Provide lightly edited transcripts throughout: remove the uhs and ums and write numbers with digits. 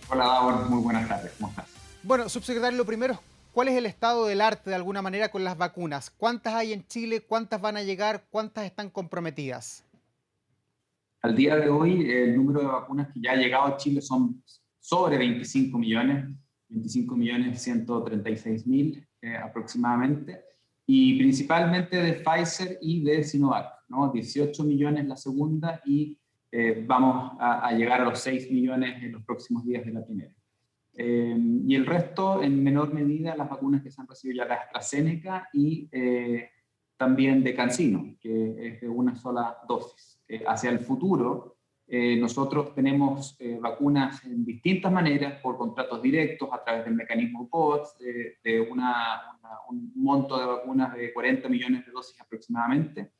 Hola, Davor, muy buenas tardes, ¿cómo estás? Bueno, subsecretario, lo primero, ¿cuál es el estado del arte de alguna manera con las vacunas? ¿Cuántas hay en Chile? ¿Cuántas van a llegar? ¿Cuántas están comprometidas? Al día de hoy, el número de vacunas que ya ha llegado a Chile son sobre 25 millones, 25 millones 136 mil aproximadamente, y principalmente de Pfizer y de Sinovac, ¿no? 18 millones la segunda y vamos a llegar a los 6 millones en los próximos días de la primera. Y el resto, en menor medida, las vacunas que se han recibido ya de AstraZeneca y también de CanSino, que es de una sola dosis. Hacia el futuro, nosotros tenemos vacunas en distintas maneras, por contratos directos, a través del mecanismo COVAX, de un monto de vacunas de 40 millones de dosis aproximadamente.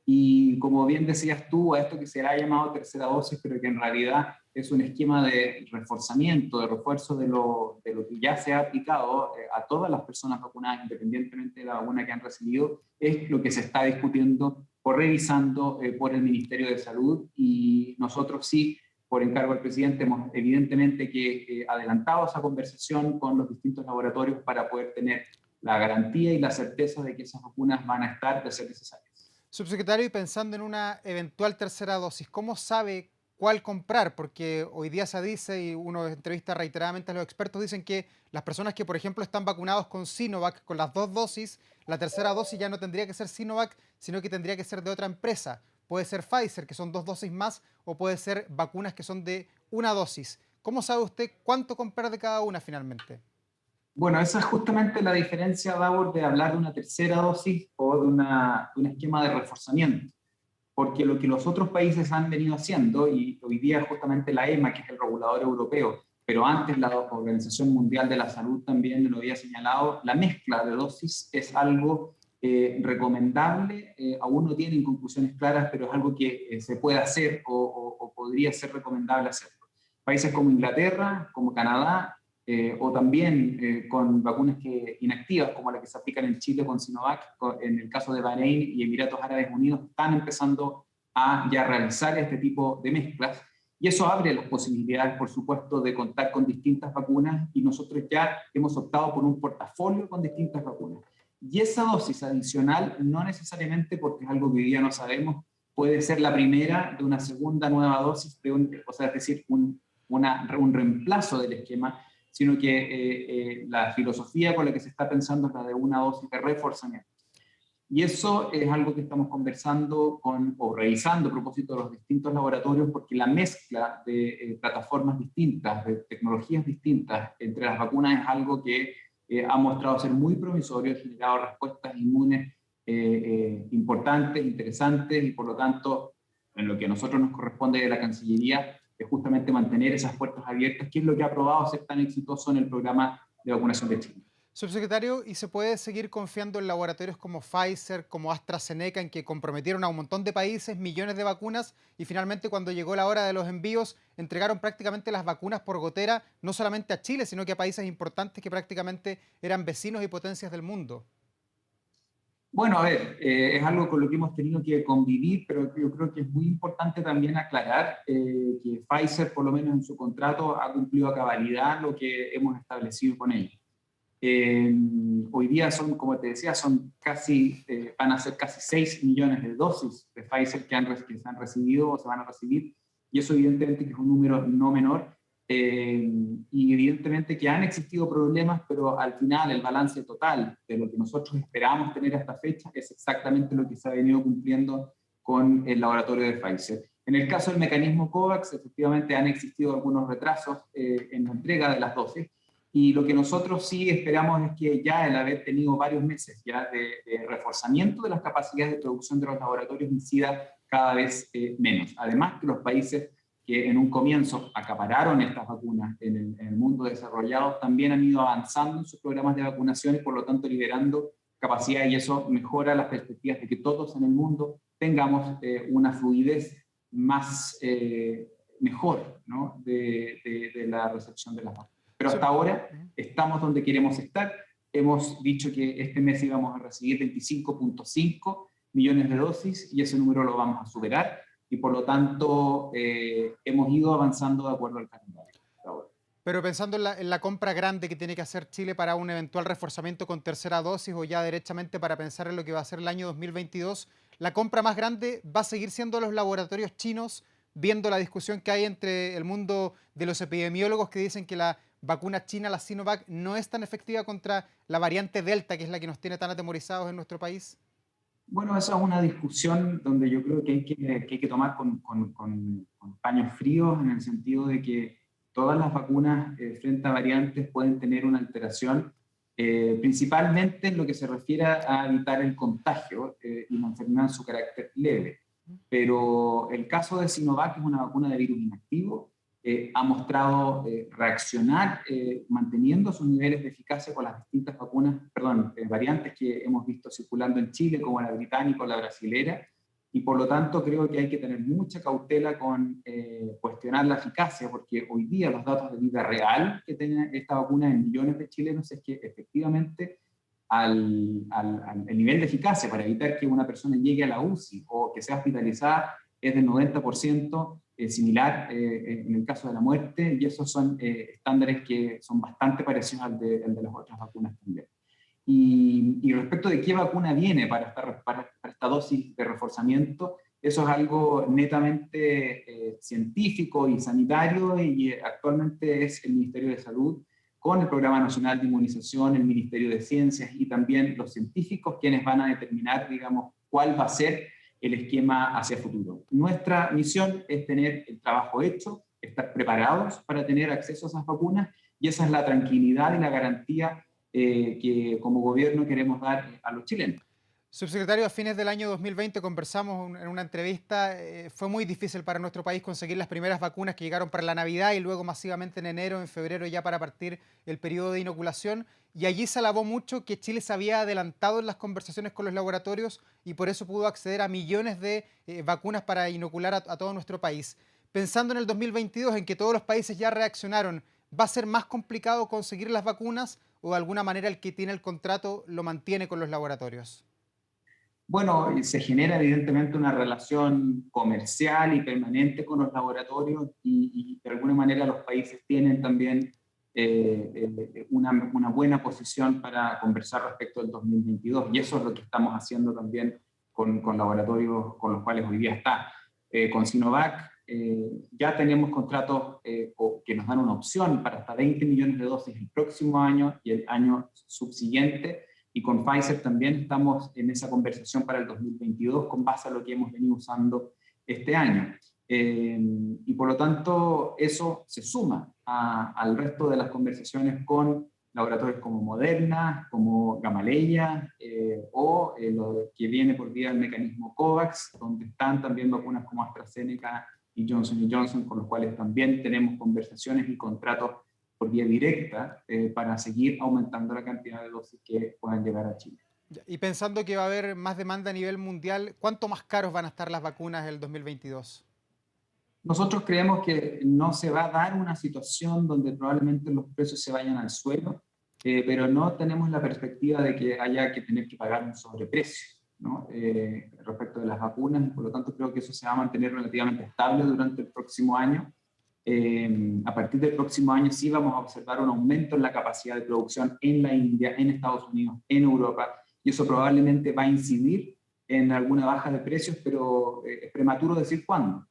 Y como bien decías tú, a esto que se le ha llamado tercera dosis, pero que en realidad es un esquema de reforzamiento, de refuerzo de lo que ya se ha aplicado a todas las personas vacunadas, independientemente de la vacuna que han recibido, es lo que se está discutiendo o revisando por el Ministerio de Salud. Y nosotros sí, por encargo del presidente, hemos evidentemente que adelantado esa conversación con los distintos laboratorios para poder tener la garantía y la certeza de que esas vacunas van a estar de ser necesarias. Subsecretario, y pensando en una eventual tercera dosis, ¿cómo sabe cuál comprar? Porque hoy día se dice, y uno entrevista reiteradamente a los expertos, dicen que las personas que, por ejemplo, están vacunados con Sinovac, con las dos dosis, la tercera dosis ya no tendría que ser Sinovac, sino que tendría que ser de otra empresa. Puede ser Pfizer, que son dos dosis más, o puede ser vacunas que son de una dosis. ¿Cómo sabe usted cuánto comprar de cada una finalmente? Bueno, esa es justamente la diferencia, Davor, de hablar de una tercera dosis o de un esquema de reforzamiento. Porque lo que los otros países han venido haciendo, y hoy día justamente la EMA, que es el regulador europeo, pero antes la Organización Mundial de la Salud también lo había señalado, la mezcla de dosis es algo recomendable. Aún no tienen conclusiones claras, pero es algo que se puede hacer o podría ser recomendable hacerlo. Países como Inglaterra, como Canadá, o también con vacunas inactivas, como la que se aplican en Chile con Sinovac, en el caso de Bahrein y Emiratos Árabes Unidos, están empezando a ya realizar este tipo de mezclas. Y eso abre las posibilidades, por supuesto, de contar con distintas vacunas y nosotros ya hemos optado por un portafolio con distintas vacunas. Y esa dosis adicional, no necesariamente porque es algo que hoy día no sabemos, puede ser la primera de una segunda nueva dosis, o sea, es decir, un reemplazo del esquema, sino que la filosofía con la que se está pensando es la de una dosis de reforzamiento. Y eso es algo que estamos conversando o revisando a propósito de los distintos laboratorios, porque la mezcla de plataformas distintas, de tecnologías distintas entre las vacunas es algo que ha mostrado ser muy promisorio, ha generado respuestas inmunes importantes, interesantes, y por lo tanto, en lo que a nosotros nos corresponde de la Cancillería, es justamente mantener esas puertas abiertas, que es lo que ha probado ser tan exitoso en el programa de vacunación de Chile. Subsecretario, ¿y se puede seguir confiando en laboratorios como Pfizer, como AstraZeneca, en que comprometieron a un montón de países millones de vacunas y finalmente cuando llegó la hora de los envíos entregaron prácticamente las vacunas por gotera, no solamente a Chile, sino que a países importantes que prácticamente eran vecinos y potencias del mundo? Bueno, a ver, es algo con lo que hemos tenido que convivir, pero yo creo que es muy importante también aclarar que Pfizer, por lo menos en su contrato, ha cumplido a cabalidad lo que hemos establecido con ellos. Eh, Hoy día son, como te decía, van a ser casi 6 millones de dosis de Pfizer que se han recibido o se van a recibir, y eso evidentemente que es un número no menor, y evidentemente que han existido problemas, pero al final el balance total de lo que nosotros esperábamos tener a esta fecha es exactamente lo que se ha venido cumpliendo con el laboratorio de Pfizer. En el caso del mecanismo COVAX, efectivamente han existido algunos retrasos en la entrega de las dosis, y lo que nosotros sí esperamos es que ya el haber tenido varios meses ya de reforzamiento de las capacidades de producción de los laboratorios incida cada vez menos. Además que los países que en un comienzo acapararon estas vacunas en el mundo desarrollado también han ido avanzando en sus programas de vacunación y por lo tanto liberando capacidad, y eso mejora las perspectivas de que todos en el mundo tengamos una fluidez más mejor, ¿no? de la recepción de las vacunas. Pero hasta Sub- ahora Ujú. estamos donde queremos estar. Hemos dicho que este mes íbamos a recibir 25.5 millones de dosis y ese número lo vamos a superar, y por lo tanto hemos ido avanzando de acuerdo al calendario hasta ahora. Pero pensando en la compra grande que tiene que hacer Chile para un eventual reforzamiento con tercera dosis o ya derechamente para pensar en lo que va a ser el año 2022, la compra más grande va a seguir siendo los laboratorios chinos, viendo la discusión que hay entre el mundo de los epidemiólogos que dicen que la vacuna china, la Sinovac, no es tan efectiva contra la variante Delta, que es la que nos tiene tan atemorizados en nuestro país. Bueno, esa es una discusión donde yo creo que hay que tomar con paños fríos, en el sentido de que todas las vacunas frente a variantes pueden tener una alteración, principalmente en lo que se refiere a evitar el contagio y mantener su carácter leve. Pero el caso de Sinovac, que es una vacuna de virus inactivo, ha mostrado reaccionar manteniendo sus niveles de eficacia con las distintas vacunas, perdón, variantes que hemos visto circulando en Chile, como la británica o la brasilera, y por lo tanto creo que hay que tener mucha cautela con cuestionar la eficacia, porque hoy día los datos de vida real que tiene esta vacuna en millones de chilenos es que efectivamente el nivel de eficacia para evitar que una persona llegue a la UCI o que sea hospitalizada es del 90%, similar en el caso de la muerte, y esos son estándares que son bastante parecidos al de las otras vacunas también. Y respecto de qué vacuna viene para esta dosis de reforzamiento, eso es algo netamente científico y sanitario, y actualmente es el Ministerio de Salud con el Programa Nacional de Inmunización, el Ministerio de Ciencias y también los científicos quienes van a determinar, digamos, cuál va a ser el esquema hacia el futuro. Nuestra misión es tener el trabajo hecho, estar preparados para tener acceso a esas vacunas, y esa es la tranquilidad y la garantía que como gobierno queremos dar a los chilenos. Subsecretario, a fines del año 2020 conversamos en una entrevista, fue muy difícil para nuestro país conseguir las primeras vacunas que llegaron para la Navidad y luego masivamente en enero, en febrero ya para partir el periodo de inoculación. Y allí se alabó mucho que Chile se había adelantado en las conversaciones con los laboratorios y por eso pudo acceder a millones de vacunas para inocular a todo nuestro país. Pensando en el 2022, en que todos los países ya reaccionaron, ¿va a ser más complicado conseguir las vacunas o de alguna manera el que tiene el contrato lo mantiene con los laboratorios? Bueno, se genera evidentemente una relación comercial y permanente con los laboratorios, y de alguna manera los países tienen también una buena posición para conversar respecto del 2022, y eso es lo que estamos haciendo también con laboratorios con los cuales hoy día está. Con Sinovac ya tenemos contratos que nos dan una opción para hasta 20 millones de dosis el próximo año y el año subsiguiente, y con Pfizer también estamos en esa conversación para el 2022 con base a lo que hemos venido usando este año. Y por lo tanto eso se suma al resto de las conversaciones con laboratorios como Moderna, como Gamaleya, o lo que viene por vía del mecanismo COVAX, donde están también vacunas como AstraZeneca y Johnson, con los cuales también tenemos conversaciones y contratos por vía directa para seguir aumentando la cantidad de dosis que puedan llegar a Chile. Y pensando que va a haber más demanda a nivel mundial, ¿cuánto más caros van a estar las vacunas el 2022? Nosotros creemos que no se va a dar una situación donde probablemente los precios se vayan al suelo, pero no tenemos la perspectiva de que haya que tener que pagar un sobreprecio, ¿no? Respecto de las vacunas, y por lo tanto creo que eso se va a mantener relativamente estable durante el próximo año. A partir del próximo año sí vamos a observar un aumento en la capacidad de producción en la India, en Estados Unidos, en Europa, y eso probablemente va a incidir en alguna baja de precios, pero es prematuro decir cuándo.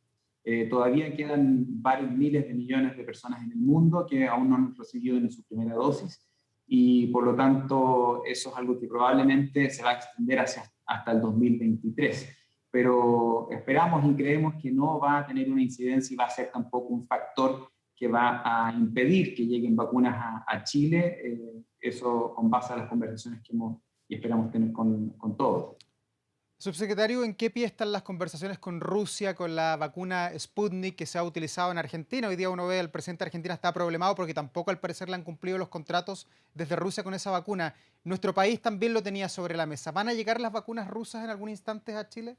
Todavía quedan varios miles de millones de personas en el mundo que aún no han recibido ni su primera dosis, y por lo tanto eso es algo que probablemente se va a extender hasta el 2023. Pero esperamos y creemos que no va a tener una incidencia y va a ser tampoco un factor que va a impedir que lleguen vacunas a Chile, eso con base a las conversaciones que hemos y esperamos tener con todos. Subsecretario, ¿en qué pie están las conversaciones con Rusia, con la vacuna Sputnik que se ha utilizado en Argentina? Hoy día uno ve al presidente de Argentina está problemado porque tampoco al parecer le han cumplido los contratos desde Rusia con esa vacuna. Nuestro país también lo tenía sobre la mesa. ¿Van a llegar las vacunas rusas en algún instante a Chile?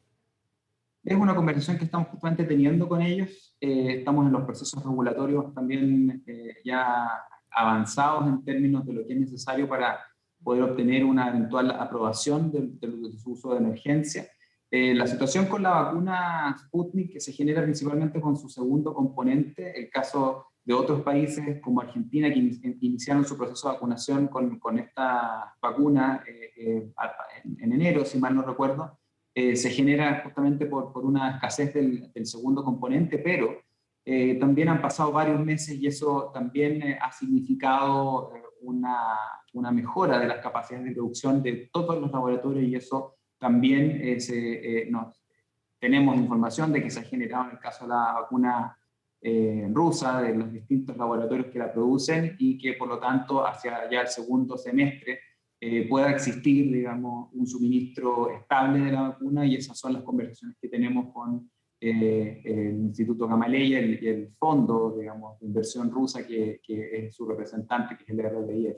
Es una conversación que estamos justamente teniendo con ellos. Estamos en los procesos regulatorios también ya avanzados en términos de lo que es necesario para poder obtener una eventual aprobación de su uso de emergencia. La situación con la vacuna Sputnik que se genera principalmente con su segundo componente, el caso de otros países como Argentina que iniciaron su proceso de vacunación con esta vacuna en enero, si mal no recuerdo, se genera justamente por una escasez del segundo componente, pero también han pasado varios meses y eso también ha significado una mejora de las capacidades de producción de todos los laboratorios y eso también tenemos información de que se ha generado en el caso de la vacuna rusa, de los distintos laboratorios que la producen y que por lo tanto hacia ya el segundo semestre pueda existir, digamos, un suministro estable de la vacuna y esas son las conversaciones que tenemos con el Instituto Gamaleya y el fondo, digamos, de inversión rusa que es su representante, que es el RDIF.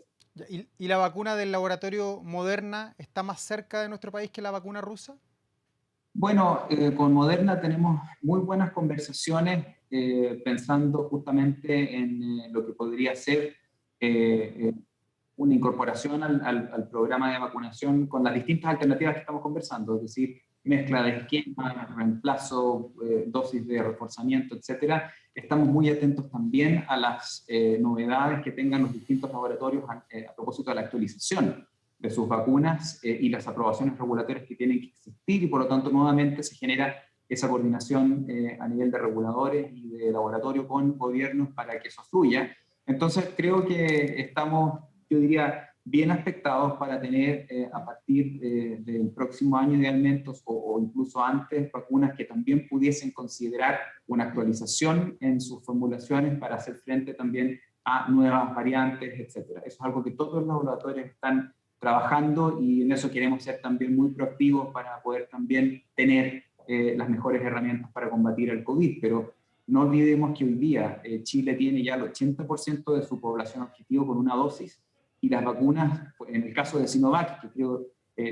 ¿Y la vacuna del laboratorio Moderna está más cerca de nuestro país que la vacuna rusa? Bueno, con Moderna tenemos muy buenas conversaciones pensando justamente en lo que podría ser una incorporación al programa de vacunación con las distintas alternativas que estamos conversando, es decir, mezcla de esquemas, reemplazo, dosis de reforzamiento, etcétera. Estamos muy atentos también a las novedades que tengan los distintos laboratorios a propósito de la actualización de sus vacunas y las aprobaciones regulatorias que tienen que existir y por lo tanto nuevamente se genera esa coordinación a nivel de reguladores y de laboratorio con gobiernos para que eso fluya. Entonces creo que estamos, yo diría, bien aspectados para tener a partir del próximo año idealmente o incluso antes vacunas que también pudiesen considerar una actualización en sus formulaciones para hacer frente también a nuevas variantes, etcétera. Eso es algo que todos los laboratorios están trabajando y en eso queremos ser también muy proactivos para poder también tener las mejores herramientas para combatir el COVID, pero no olvidemos que hoy día Chile tiene ya el 80% de su población objetivo con una dosis y las vacunas, en el caso de Sinovac, que creo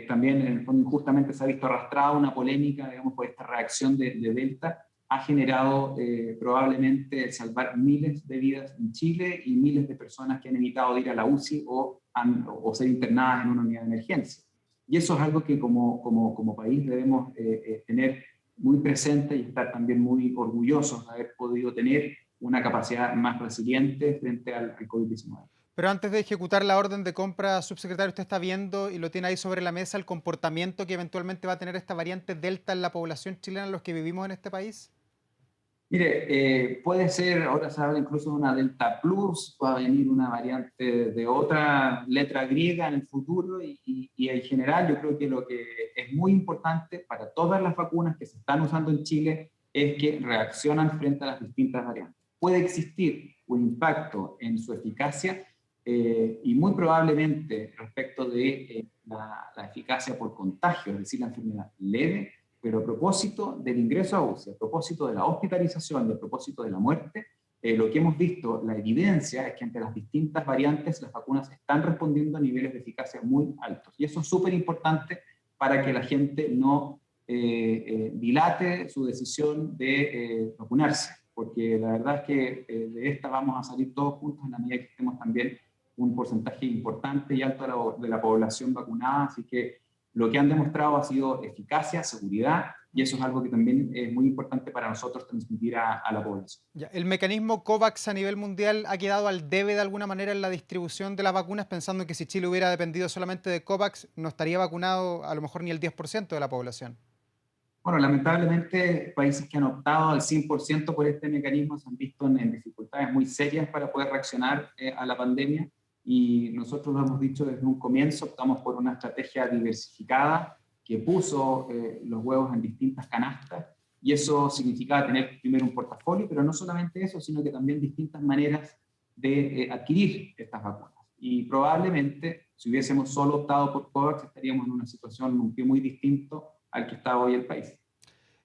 también en el fondo injustamente se ha visto arrastrada una polémica, digamos, por esta reacción de Delta, ha generado probablemente salvar miles de vidas en Chile y miles de personas que han evitado ir a la UCI o ser internadas en una unidad de emergencia. Y eso es algo que como país debemos tener muy presente y estar también muy orgullosos de haber podido tener una capacidad más resiliente frente al COVID-19. Pero antes de ejecutar la orden de compra, subsecretario, usted está viendo y lo tiene ahí sobre la mesa el comportamiento que eventualmente va a tener esta variante Delta en la población chilena, los que vivimos en este país. Mire, puede ser, ahora se habla incluso de una Delta Plus, va a venir una variante de otra letra griega en el futuro y en general yo creo que lo que es muy importante para todas las vacunas que se están usando en Chile es que reaccionan frente a las distintas variantes. Puede existir un impacto en su eficacia y muy probablemente respecto de la eficacia por contagio, es decir, la enfermedad leve, pero a propósito del ingreso a UCI, a propósito de la hospitalización y a propósito de la muerte, lo que hemos visto, la evidencia es que ante las distintas variantes las vacunas están respondiendo a niveles de eficacia muy altos. Y eso es súper importante para que la gente no dilate su decisión de vacunarse, porque la verdad es que de esta vamos a salir todos juntos en la medida que estemos también un porcentaje importante y alto de la población vacunada, así que lo que han demostrado ha sido eficacia, seguridad, y eso es algo que también es muy importante para nosotros transmitir a la población. Ya, ¿el mecanismo COVAX a nivel mundial ha quedado al debe de alguna manera en la distribución de las vacunas, pensando que si Chile hubiera dependido solamente de COVAX, no estaría vacunado a lo mejor ni el 10% de la población? Bueno, lamentablemente países que han optado al 100% por este mecanismo se han visto en dificultades muy serias para poder reaccionar a la pandemia. Y nosotros lo hemos dicho desde un comienzo, optamos por una estrategia diversificada que puso los huevos en distintas canastas y eso significaba tener primero un portafolio, pero no solamente eso, sino que también distintas maneras de adquirir estas vacunas. Y probablemente si hubiésemos solo optado por COVAX estaríamos en una situación un pie muy distinto al que está hoy el país.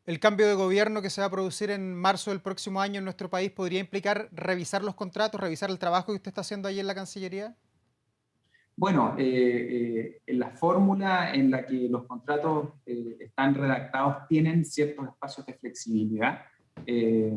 ¿El cambio de gobierno que se va a producir en marzo del próximo año en nuestro país podría implicar revisar los contratos, revisar el trabajo que usted está haciendo ahí en la Cancillería? Bueno, en la fórmula en la que los contratos están redactados tienen ciertos espacios de flexibilidad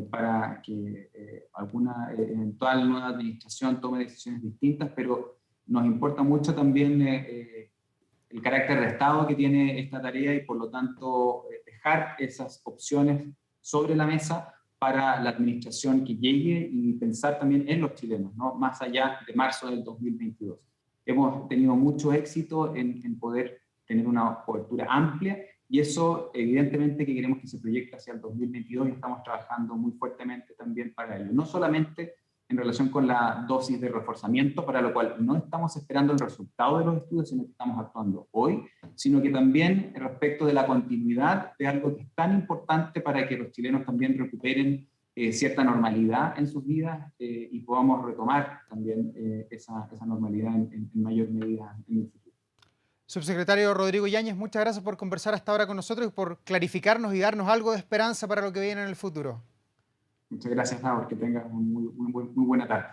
para que alguna eventual nueva administración tome decisiones distintas, pero nos importa mucho también el carácter de Estado que tiene esta tarea y por lo tanto dejar esas opciones sobre la mesa para la administración que llegue y pensar también en los chilenos, ¿no? Más allá de marzo del 2022. Hemos tenido mucho éxito en poder tener una cobertura amplia y eso evidentemente que queremos que se proyecte hacia el 2022 y estamos trabajando muy fuertemente también para ello. No solamente en relación con la dosis de reforzamiento, para lo cual no estamos esperando el resultado de los estudios, sino que estamos actuando hoy, sino que también respecto de la continuidad de algo que es tan importante para que los chilenos también recuperen cierta normalidad en sus vidas y podamos retomar también esa normalidad en mayor medida en el futuro. Subsecretario Rodrigo Yáñez, muchas gracias por conversar hasta ahora con nosotros y por clarificarnos y darnos algo de esperanza para lo que viene en el futuro. Muchas gracias, Nahor, que tengas muy buena tarde.